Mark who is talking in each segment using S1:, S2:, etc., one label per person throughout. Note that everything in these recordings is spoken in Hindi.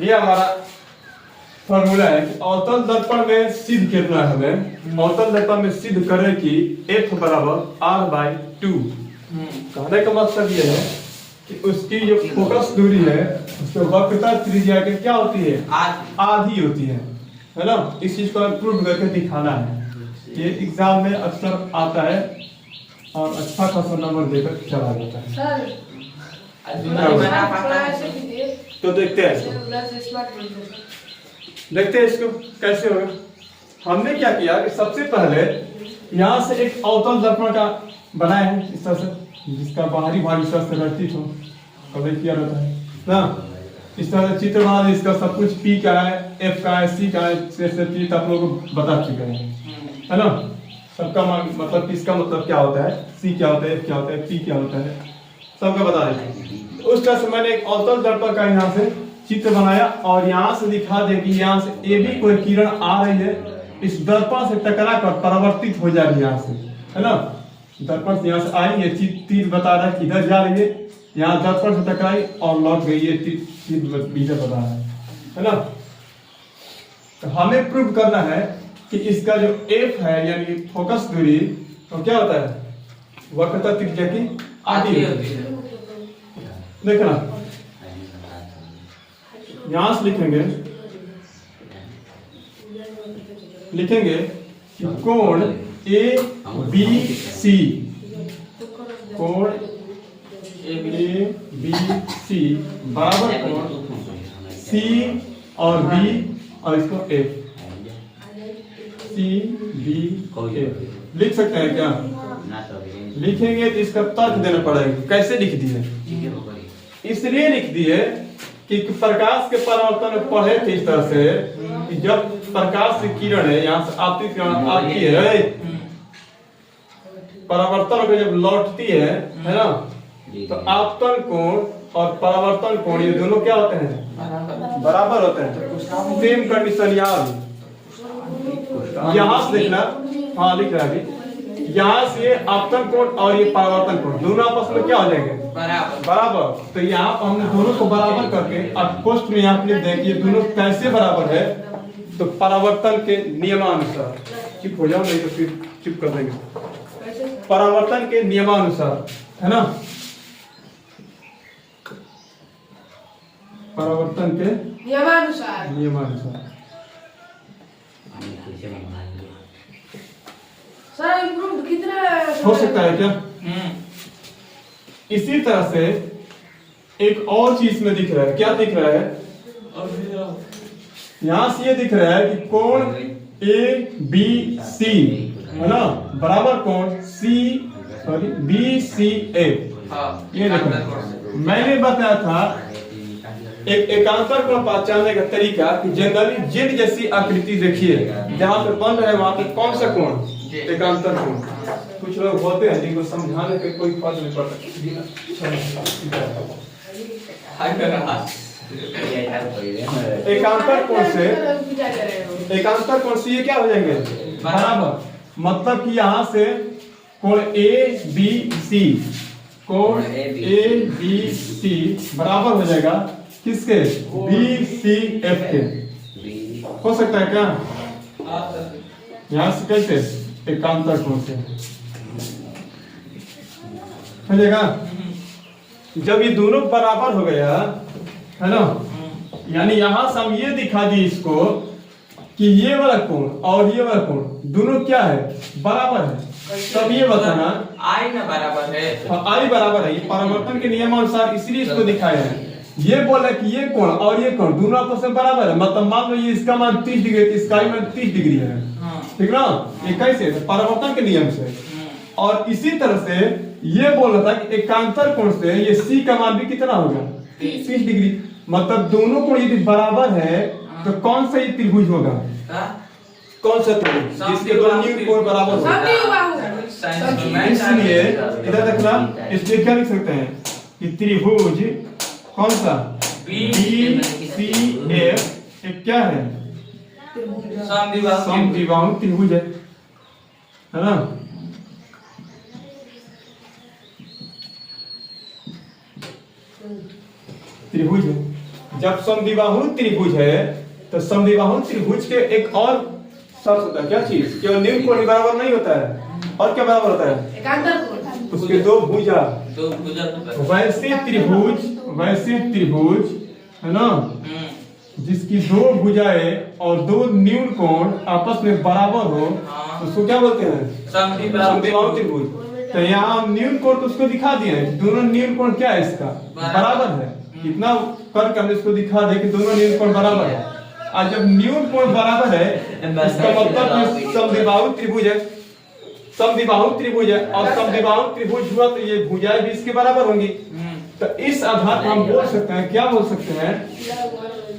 S1: ये हमारा फॉर्मूला है कि अवतल दर्पण में सिद्ध करना है हमें। अवतल दर्पण में सिद्ध करें कि F बराबर R/2। कहने का मतलब ये है कि उसकी जो फोकस दूरी है उसके वक्रता त्रिज्या के क्या होती है, आधी होती है ना। इस चीज को प्रूव करके दिखाना है। ये एग्जाम में अक्सर आता है और अच्छा खासा नंबर देकर चला जाता है। तो देखते हैं इसको कैसे होगा। हमने क्या किया कि सबसे पहले यहाँ से एक अवतल दर्पण का बनाया है इस तरह से, जिसका बाहरी भाग इस तरह से रचित हो, कभी किया रहता है ना। इस तरह से चित्र बना दे, इसका सब कुछ P का है, F का है, C का है, से आप लोगों को बता चुके हैं है ना। सबका मतलब इसका मतलब क्या होता है, C क्या होता है, F क्या होता है, P क्या होता है, सबका बता दें। उस तरह से मैंने एक अवतल दर्पण का यहाँ से चित्र बनाया और यहाँ से दिखा दे कि यहाँ से ये भी कोई किरण आ रही है, इस दर्पण से टकरा कर परावर्तित हो जाएगी यहाँ से, है ना। दर्पण से यहाँ से आई, ये तीर बता रहा है कि इधर जा रही है, यहाँ दर्पण से टकराई और लौट गई, ये तीर बता रहा है ना। तो हमें प्रूव करना है कि इसका जो F है यानी फोकस दूरी, तो क्या होता है, वक्रता त्रिज्या की आधी होती है। देखना यहां से लिखेंगे कि कोण ABC, कोण ABC बराबर कोण C और B और इसको F, CBF लिख सकते हैं क्या? लिखेंगे तो इसका तर्क देना पड़ेगा। कैसे लिख दिए? इसलिए लिख दिए कि प्रकाश के परावर्तन पढ़े थे इस तरह से कि जब प्रकाश की किरण है यहाँ से आती किरण आती है, परावर्तन होकर जब लौटती है ना, तो आपतन कोण और परावर्तन कोण ये दोनों क्या होते हैं, बराबर होते हैं। सेम कंडीशन यहाँ से देखना, हाँ लिख रहा है यहाँ से आपतन कोण और ये परावर्तन कोण दोनों आपस में क्या हो जाएंगे, बराबर। तो यहाँ पर हमने दोनों को बराबर करके अब क्वेश्चन में यहाँ पे देखिए दोनों कैसे बराबर है, तो परावर्तन के नियमानुसार, चुप हो जाओ नहीं तो फिर चुप कर देंगे, परावर्तन के नियमानुसार है ना, परावर्तन के नियमानुसार।
S2: सर इम्प्रूव कितना
S1: हो सकता है क्या? इसी तरह से एक और चीज में दिख रहा है, क्या दिख रहा है, यहां से ये दिख रहा है कि कोण ABC है ना बराबर कोण BCF। ये देखो मैंने बताया था एक एकांतर कोण पहचानने का तरीका कि जनरली जेड जैसी आकृति देखिए जहां पे बन रहा है वहां पे कौन सा कोण, एकांतर कोण। कुछ लोग होते हैं जिनको समझाने पे कोई फर्क नहीं पड़ता। एकांतर कोण से ये क्या हो जाएंगे, बराबर। मतलब कि यहाँ से कोण ABC, कोण ABC बराबर हो जाएगा किसके, BCF के। हो सकता है क्या? यहाँ से कैसे, एकांतर कोण से हो जाएगा। जब ये दोनों बराबर हो गया है ना, यानी यहां से हम ये दिखा दिए इसको कि ये वाला कोण और ये वाला कोण दोनों क्या है, बराबर है। तब ये बताना
S3: आई ना बराबर है,
S1: आई बराबर है, ये परावर्तन के नियमानुसार इसलिए इसको दिखाया है। ये बोला कि ये कोण और ये कोण दोनों आपस में बराबर है, मतलब मान लो ये इसका मान 30 डिग्री है, इसका मान 30 डिग्री है, ठीक ना। ये कैसे, परावर्तन के नियम से। और इसी तरह से ये बोल रहा था कि एकांतर कोण से ये C का मान भी कितना होगा, 30 डिग्री। मतलब दोनों कोण यदि बराबर है तो कौन सा ये त्रिभुज होगा, कौन सा त्रिभुज जिसके दोनों कोण बराबर होगा। इसलिए इधर देखना, इसलिए क्या लिख सकते हैं कि त्रिभुज कौन सा, BCF एक क्या है, समद्विबाहु त्रिभुज है ना। त्रिभुज है जब समद्विबाहु त्रिभुज है तो समद्विबाहु त्रिभुज के एक और शर्त होता है, क्या चीज? केवल न्यून कोण ही बराबर नहीं होता है, और क्या बराबर होता है?
S2: एकांतर कोण।
S1: उसके दो भुजा।
S3: दो भुजा तो
S1: वैसे त्रिभुज है ना, जिसकी दो भुजाएं और दो न्यून कोण आपस में बराबर हो तो उसको क्या बोलते हैं? समद्विबाहु त्रिभुज। तो यहाँ हम न्यून कोण तो उसको दिखा दिए हैं, दोनों न्यून कोण क्या है इसका? बराबर है। इतना करके हमने इसको दिखा दिया कि दोनों न्यून कोण बराबर है। और जब न्यून कोण बराबर है इसका मतलब कि समद्विबाहु त्रिभुज है, समद्विबाहु त्रिभुज है, और समद्विबाहु त्रिभुज हुआ तो ये भुजाएं भी इसके बराबर होंगी। तो इस आधार पर हम बोल सकते हैं, क्या बोल सकते हैं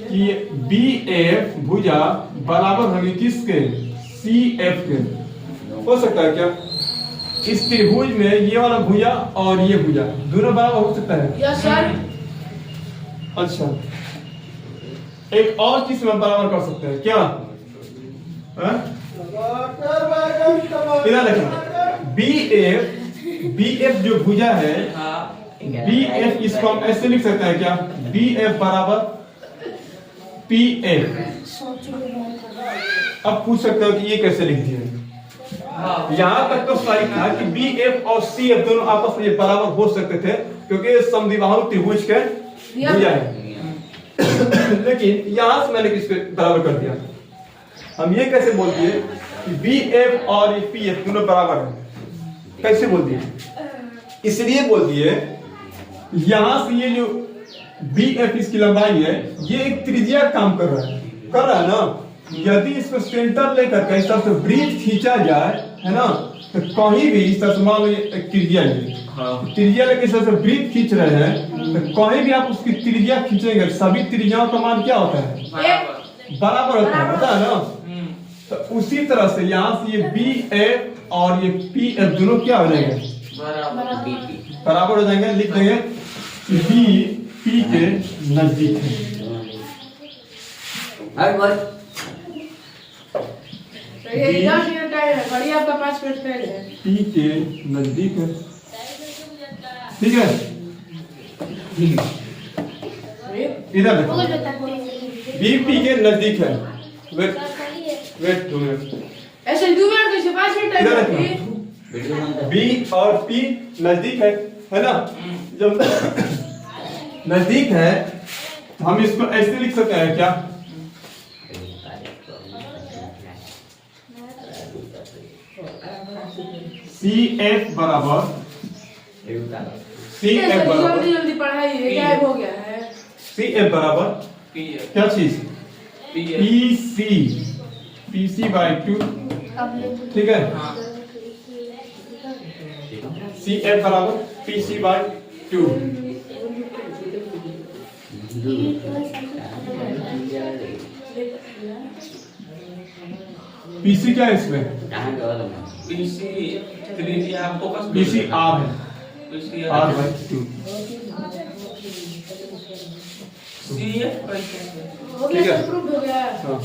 S1: कि BF भुजा बराबर होगी किसके? CF के। हो सकता है क्या इस त्रिभुज में ये वाला भुजा और ये भुजा दोनों बराबर हो सकता है?
S2: Yes sir.
S1: अच्छा, एक और चीज में बराबर कर सकते हैं क्या? इधर देखना, BF जो भुजा है, BF इसको हम ऐसे लिख सकते हैं क्या? BF बराबर PF। अब पूछ सकते हो कि ये कैसे लिख दिया? यहाँ तक तो सही था कि BF और CF दोनों आपस में बराबर हो सकते थे क्योंकि समद्विबाहु त्रिभुज के भुजा है। लेकिन यहाँ से मैंने किसके बराबर कर दिया? हम ये कैसे बोल दिए कि BF और PF दोनों बराबर है? कैसे बोल दिए? इसलिए बोल दिए यहां से ये जो BF इसकी लंबाई है, ये एक त्रिज्या काम कर रहा है ना। यदि इसको सेंटर लेकर के इस तरह से वृत्त खींचा जाए, है ना, तो कहीं भी इस तरह से मान लो एक त्रिज्या है, त्रिज्या लेकर इस तरह से वृत्त खींच रहे हैं, तो कहीं भी आप उसकी त्रिज्या खींचेंगे सभी त्रिज्याओं का मान क्या होता है? बराबर होता है ना। तो उसी तरह से यहाँ से ये BF और ये PF दोनों क्या हो जाएंगे? बराबर हो जाएंगे। लिख देंगे B P के नजदीक है।
S2: ये 10 मिनट टाइम है, बढ़िया आपका 5 मिनट पहले है।
S1: P के नजदीक है, ठीक है। इधर देखो, B P के नजदीक है। वेट 2 मिनट,
S2: ऐसे 2 मिनट कैसे 5 मिनट टाइम
S1: इधर
S2: है?
S1: देखो, B और P नजदीक है ना। जब नजदीक है तो हम इसको ऐसे लिख सकते हैं क्या? CF बराबर
S2: जल्दी जल्दी पढ़ाइए, गायब हो गया है।
S1: CF बराबर क्या चीज? PC/2, ठीक है। CF बराबर PC/2। PC क्या है इसमें? PC R है, R/2।
S2: हो गया, प्रूफ हो गया।
S1: हाँ।